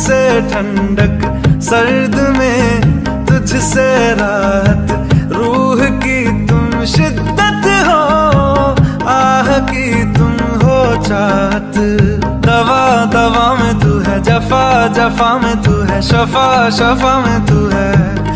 तुझसे ठंडक सर्द में, तुझसे राहत रूह की तुम शिद्दत हो, आह की तुम हो चाहत। दवा दवा में तू है, जफा जफा में तू है, शफा शफा में तू है।